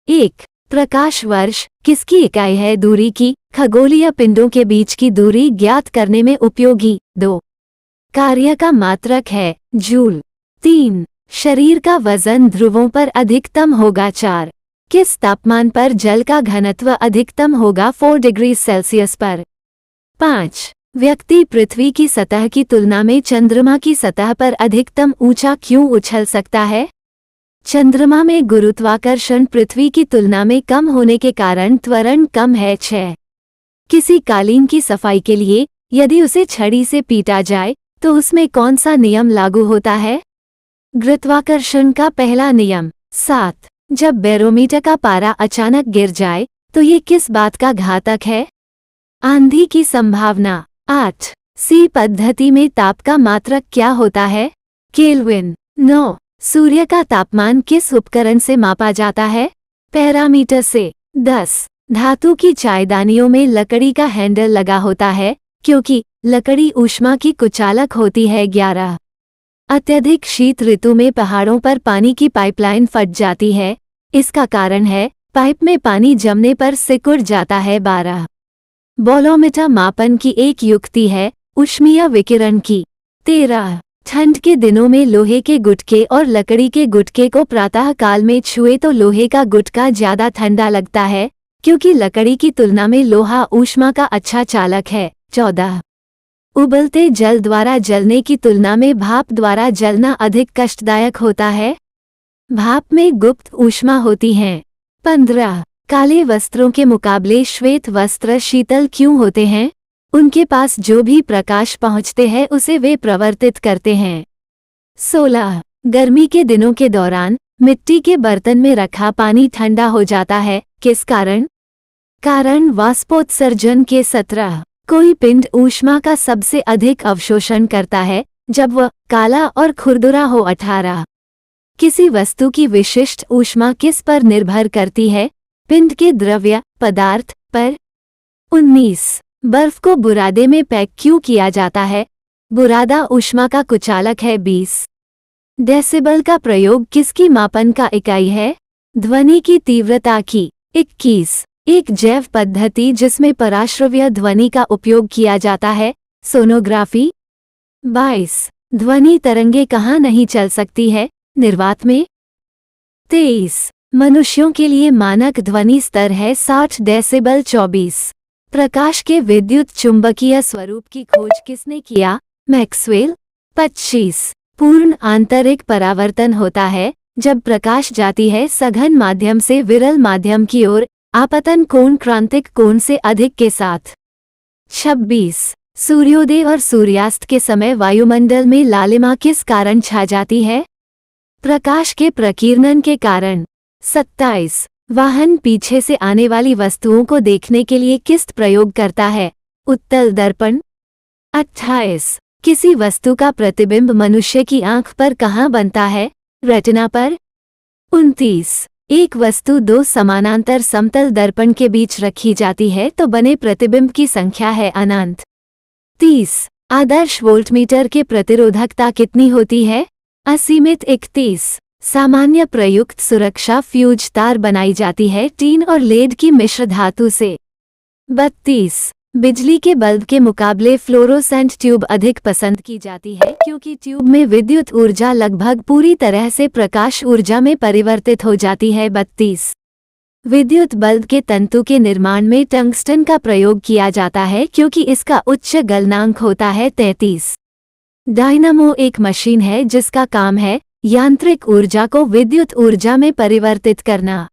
1. प्रकाश वर्ष किसकी इकाई है दूरी की? खगोलीय पिंडों के बीच की दूरी ज्ञात करने में उपयोगी। 2. कार्य का मात्रक है जूल। 3. शरीर का वजन ध्रुवों पर अधिकतम होगा। 4. किस तापमान पर जल का घनत्व अधिकतम होगा? 4 डिग्री सेल्सियस पर। 5. व्यक्ति पृथ्वी की सतह की तुलना में चंद्रमा की सतह पर अधिकतम ऊंचा क्यों उछल सकता है? चंद्रमा में गुरुत्वाकर्षण पृथ्वी की तुलना में कम होने के कारण त्वरण कम है। 6. किसी कालीन की सफाई के लिए यदि उसे छड़ी से पीटा जाए तो उसमें कौन सा नियम लागू होता है? गुरुत्वाकर्षण का पहला नियम। 7. जब बैरोमीटर का पारा अचानक गिर जाए तो ये किस बात का घातक है? आंधी की संभावना। 8. सी पद्धति में ताप का मात्रक क्या होता है? केल्विन। 9. सूर्य का तापमान किस उपकरण से मापा जाता है? पैरामीटर से। 10. धातु की चायदानियों में लकड़ी का हैंडल लगा होता है क्योंकि लकड़ी ऊष्मा की कुचालक होती है। 11. अत्यधिक शीत ऋतु में पहाड़ों पर पानी की पाइपलाइन फट जाती है, इसका कारण है पाइप में पानी जमने पर सिकुड़ जाता है। 12. बोलोमीटर मापन की एक युक्ति है ऊष्मीय विकिरण की। 13. ठंड के दिनों में लोहे के गुटके और लकड़ी के गुटके को प्रातः काल में छुए तो लोहे का गुटका ज्यादा ठंडा लगता है क्योंकि लकड़ी की तुलना में लोहा ऊष्मा का अच्छा चालक है। 14. उबलते जल द्वारा जलने की तुलना में भाप द्वारा जलना अधिक कष्टदायक होता है। भाप में गुप्त ऊष्मा होती है। 15. काले वस्त्रों के मुकाबले श्वेत वस्त्र शीतल क्यों होते हैं? उनके पास जो भी प्रकाश पहुंचते हैं उसे वे प्रवर्तित करते हैं। 16. गर्मी के दिनों के दौरान मिट्टी के बर्तन में रखा पानी ठंडा हो जाता है, किस कारण? कारण वाष्पोत्सर्जन के। 17. कोई पिंड ऊष्मा का सबसे अधिक अवशोषण करता है जब वह काला और खुरदुरा हो। 18. किसी वस्तु की विशिष्ट ऊष्मा किस पर निर्भर करती है? पिंड के द्रव्य पदार्थ पर। 19. बर्फ को बुरादे में पैक क्यों किया जाता है? बुरादा ऊष्मा का कुचालक है। 20. डेसिबल का प्रयोग किसकी मापन का इकाई है? ध्वनि की तीव्रता की। 21. एक जैव पद्धति जिसमें पराश्रव्य ध्वनि का उपयोग किया जाता है, सोनोग्राफी। 22. ध्वनि तरंगे कहाँ नहीं चल सकती है? निर्वात में। 23. मनुष्यों के लिए मानक ध्वनि स्तर है 60 डेसिबल। 24. प्रकाश के विद्युत चुंबकीय स्वरूप की खोज किसने किया? मैक्सवेल। 25. पूर्ण आंतरिक परावर्तन होता है जब प्रकाश जाती है सघन माध्यम से विरल माध्यम की ओर, आपतन कोण क्रांतिक कोण से अधिक के साथ। 26. सूर्योदय और सूर्यास्त के समय वायुमंडल में लालिमा किस कारण छा जाती है? प्रकाश के प्रकीर्णन के कारण। 27. वाहन पीछे से आने वाली वस्तुओं को देखने के लिए किस प्रयोग करता है? उत्तल दर्पण। 28. किसी वस्तु का प्रतिबिंब मनुष्य की आंख पर कहाँ बनता है? रेटिना पर। 29. एक वस्तु दो समानांतर समतल दर्पण के बीच रखी जाती है तो बने प्रतिबिंब की संख्या है अनंत। 30. आदर्श वोल्टमीटर के प्रतिरोधकता कितनी होती है? असीमित। 31. सामान्य प्रयुक्त सुरक्षा फ्यूज तार बनाई जाती है टीन और लेड की मिश्र धातु से। 32. बिजली के बल्ब के मुकाबले फ्लोरोसेंट ट्यूब अधिक पसंद की जाती है क्योंकि ट्यूब में विद्युत ऊर्जा लगभग पूरी तरह से प्रकाश ऊर्जा में परिवर्तित हो जाती है। 32. विद्युत बल्ब के तंतु के निर्माण में टंगस्टन का प्रयोग किया जाता है क्योंकि इसका उच्च गलनांक होता है। 33. डायनामो एक मशीन है जिसका काम है यांत्रिक ऊर्जा को विद्युत ऊर्जा में परिवर्तित करना।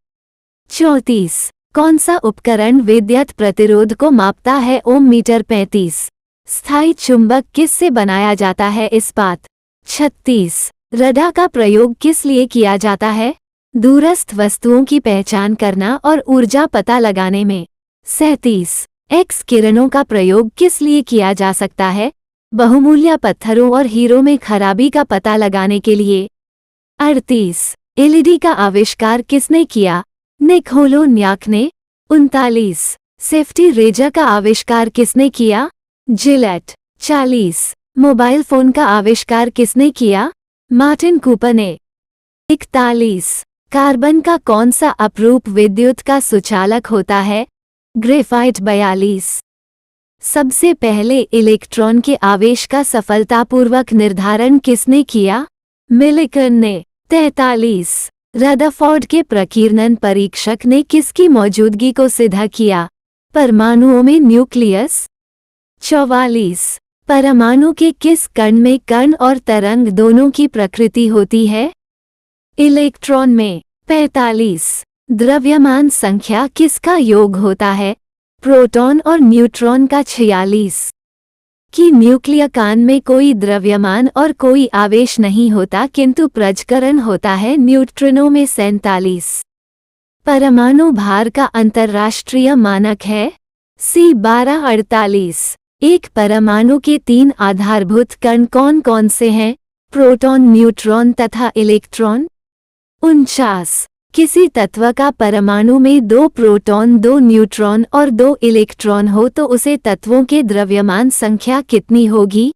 34. कौन सा उपकरण विद्युत प्रतिरोध को मापता है? ओम मीटर। 35. स्थायी चुंबक किस से बनाया जाता है? इस्पात। 36. रडार का प्रयोग किस लिए किया जाता है? दूरस्थ वस्तुओं की पहचान करना और ऊर्जा पता लगाने में। 37. एक्स किरणों का प्रयोग किस लिए किया जा सकता है? बहुमूल्य पत्थरों और हीरों में खराबी का पता लगाने के लिए। 38. एलईडी का आविष्कार किसने किया? निकोलो न्याक ने। 39. सेफ्टी रेजर का आविष्कार किसने किया? जिलेट। 40. मोबाइल फोन का आविष्कार किसने किया? मार्टिन कूपर ने। 41. कार्बन का कौन सा अपरूप विद्युत का सुचालक होता है? ग्रेफाइट। 42। सबसे पहले इलेक्ट्रॉन के आवेश का सफलतापूर्वक निर्धारण किसने किया? मिलिकन ने। 43। रदरफोर्ड के प्रकीर्णन परीक्षक ने किसकी मौजूदगी को सिद्ध किया? परमाणुओं में न्यूक्लियस। 44। परमाणु के किस कण में कण और तरंग दोनों की प्रकृति होती है? इलेक्ट्रॉन में। 45। द्रव्यमान संख्या किसका योग होता है? प्रोटॉन और न्यूट्रॉन का। 46। कि न्यूक्लियकान में कोई द्रव्यमान और कोई आवेश नहीं होता किंतु प्रज्वलन होता है न्यूट्रिनो में। 47। परमाणु भार का अंतर्राष्ट्रीय मानक है? C12। 48। एक परमाणु के 3 आधारभूत कण कौन कौन से हैं? प्रोटॉन, न्यूट्रॉन तथा इलेक्ट्रॉन। 49। किसी तत्व का परमाणु में 2 प्रोटॉन, 2 न्यूट्रॉन और 2 इलेक्ट्रॉन हो तो उसे तत्वों के द्रव्यमान संख्या कितनी होगी?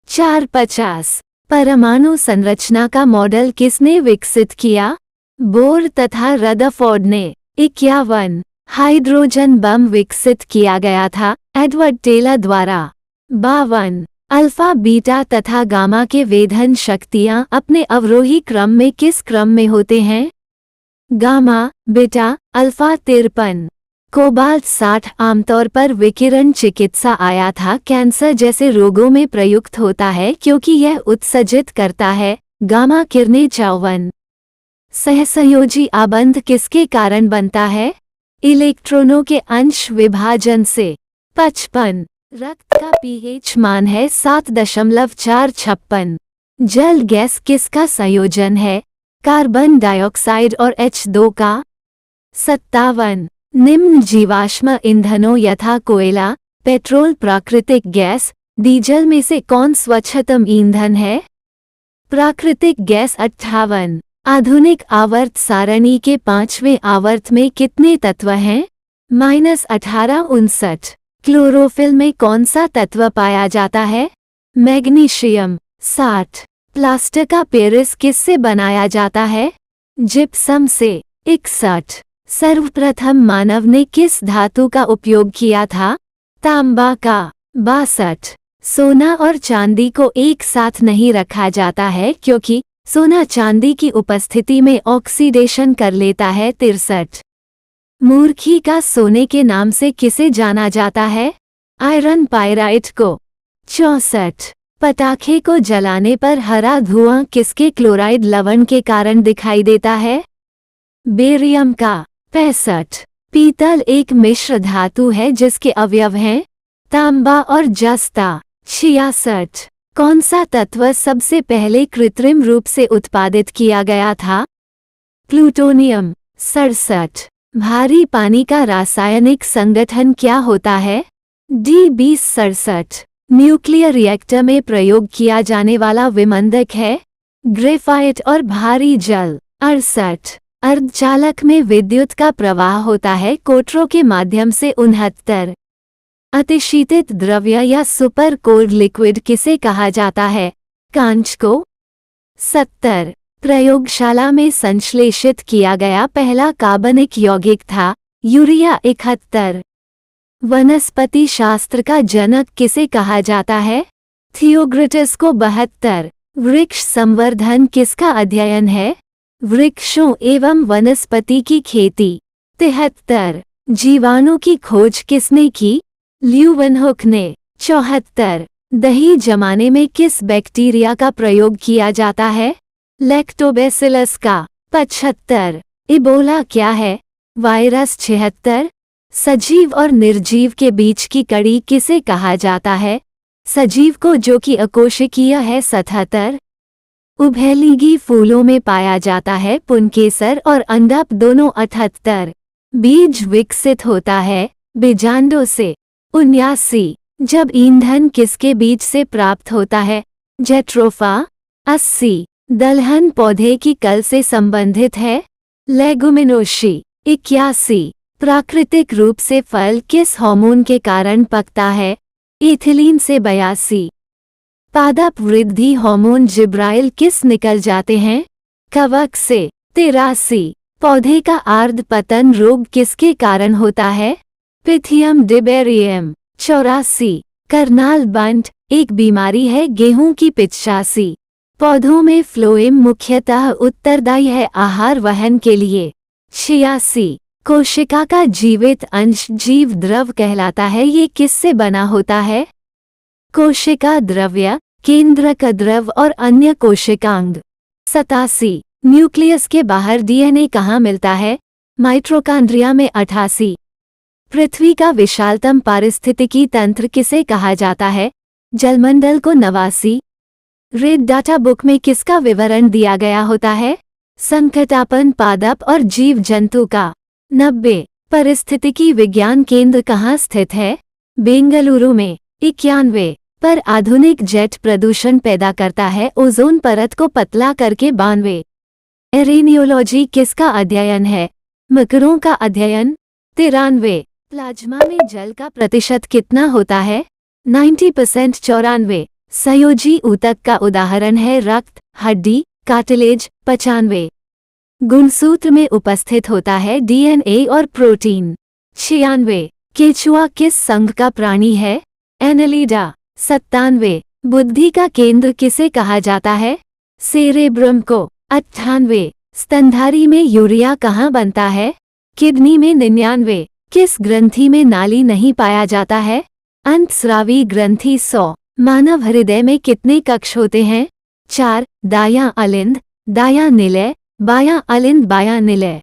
4। 50। परमाणु संरचना का मॉडल किसने विकसित किया? बोर तथा रदरफोर्ड ने। 51। हाइड्रोजन बम विकसित किया गया था एडवर्ड टेलर द्वारा। 52। अल्फा, बीटा तथा गामा के वेधन शक्तियां अपने अवरोही क्रम में किस क्रम में होते हैं? Gamma, beta, alpha. 53। कोबाल्ट 60 आमतौर पर विकिरण चिकित्सा आया था कैंसर जैसे रोगों में प्रयुक्त होता है क्योंकि यह उत्सर्जित करता है गामा किरणें। 54। सहसंयोजी आबंध किसके कारण बनता है? इलेक्ट्रॉनों के अंश विभाजन से। 55। रक्त का pH मान है 7.456। जल गैस किसका संयोजन है? कार्बन डाइऑक्साइड और H2 का। 57। निम्न जीवाश्म ईंधनों यथा कोयला, पेट्रोल, प्राकृतिक गैस, डीजल में से कौन स्वच्छतम ईंधन है? प्राकृतिक गैस। 58। आधुनिक आवर्त सारणी के 5वें आवर्त में कितने तत्व हैं? -18। 59। क्लोरोफिल में कौन सा तत्व पाया जाता है? मैग्नीशियम। 60। प्लास्टर का पेरिस किससे बनाया जाता है? जिप्सम से। 61। सर्वप्रथम मानव ने किस धातु का उपयोग किया था? तांबा का। 62। सोना और चांदी को एक साथ नहीं रखा जाता है क्योंकि सोना चांदी की उपस्थिति में ऑक्सीडेशन कर लेता है। 63। मूर्खी का सोने के नाम से किसे जाना जाता है? आयरन पाइराइट को। 64। पटाखे को जलाने पर हरा धुआं किसके क्लोराइड लवण के कारण दिखाई देता है? बेरियम का। 65। पीतल एक मिश्र धातु है जिसके अवयव हैं तांबा और जस्ता। 66। कौन सा तत्व सबसे पहले कृत्रिम रूप से उत्पादित किया गया था? प्लूटोनियम। 67। भारी पानी का रासायनिक संगठन क्या होता है? D20। 67। न्यूक्लियर रिएक्टर में प्रयोग किया जाने वाला विमंदक है ग्रेफाइट और भारी जल। 68। अर्धचालक में विद्युत का प्रवाह होता है कोटरों के माध्यम से। 69। अतिशीतित द्रव्य या सुपर कोल्ड लिक्विड किसे कहा जाता है? कांच को। 70। प्रयोगशाला में संश्लेषित किया गया पहला कार्बनिक यौगिक था यूरिया। 71। वनस्पति शास्त्र का जनक किसे कहा जाता है? थियोक्रिटस को। 72। वृक्ष संवर्धन किसका अध्ययन है? वृक्षों एवं वनस्पति की खेती। 73। जीवाणु की खोज किसने की? ल्यूवेनहुक ने। 74। दही जमाने में किस बैक्टीरिया का प्रयोग किया जाता है? लैक्टोबैसिलस का। 75। इबोला क्या है? वायरस। 76। सजीव और निर्जीव के बीच की कड़ी किसे कहा जाता है? सजीव को जो कि अकोशिकीय है। 77। उभयलिंगी फूलों में पाया जाता है पुंकेसर और अंडप दोनों। 78। बीज विकसित होता है बीजांडों से। 79। जब ईंधन किसके बीज से प्राप्त होता है? जेट्रोफा। 80। दलहन पौधे की कल से संबंधित है लेगुमिनोसी। 81। प्राकृतिक रूप से फल किस हार्मोन के कारण पकता है? इथिलीन से। 82। पादप वृद्धि हार्मोन जिब्राइल किस निकल जाते हैं? कवक से। 83। पौधे का अर्ध पतन रोग किसके कारण होता है? पिथियम डिबेरियम। 84। करनाल बंट एक बीमारी है गेहूं की 85। पौधों में फ्लोएम मुख्यतः उत्तरदायी है आहार वहन के लिए। 86। कोशिका का जीवित अंश जीव द्रव कहलाता है, ये किससे बना होता है? कोशिका द्रव्य, केंद्रक द्रव और अन्य कोशिकांग। 87। न्यूक्लियस के बाहर डीएनए कहाँ मिलता है? माइटोकॉन्ड्रिया में। 88। पृथ्वी का विशालतम पारिस्थितिकी तंत्र किसे कहा जाता है? जलमंडल को। 89। रेड डाटा बुक में किसका विवरण दिया गया होता है? संकटापन्न पादप और जीव जंतु का। 90। पारिस्थितिकी विज्ञान केंद्र कहाँ स्थित है? बेंगलुरु में। 91। पर आधुनिक जेट प्रदूषण पैदा करता है ओजोन परत को पतला करके। 92। एरेनियोलॉजी किसका अध्ययन है? मकरों का अध्ययन। 93। प्लाज्मा में जल का प्रतिशत कितना होता है? 90%। 94। संयोजी ऊतक का उदाहरण है रक्त, हड्डी, कार्टिलेज। 95। गुणसूत्र में उपस्थित होता है डीएनए और प्रोटीन। 96। केचुआ किस संघ का प्राणी है? एनालिडा। 97। बुद्धि का केंद्र किसे कहा जाता है? सेरेब्रम को। 98। स्तनधारी में यूरिया कहाँ बनता है? किडनी में। 99। किस ग्रंथि में नाली नहीं पाया जाता है? अंतस्रावी ग्रंथि। 100। मानव हृदय में कितने कक्ष होते हैं? 4। दायां अलिंद, दायां निलय, बायां अलिंद, बायां निलय।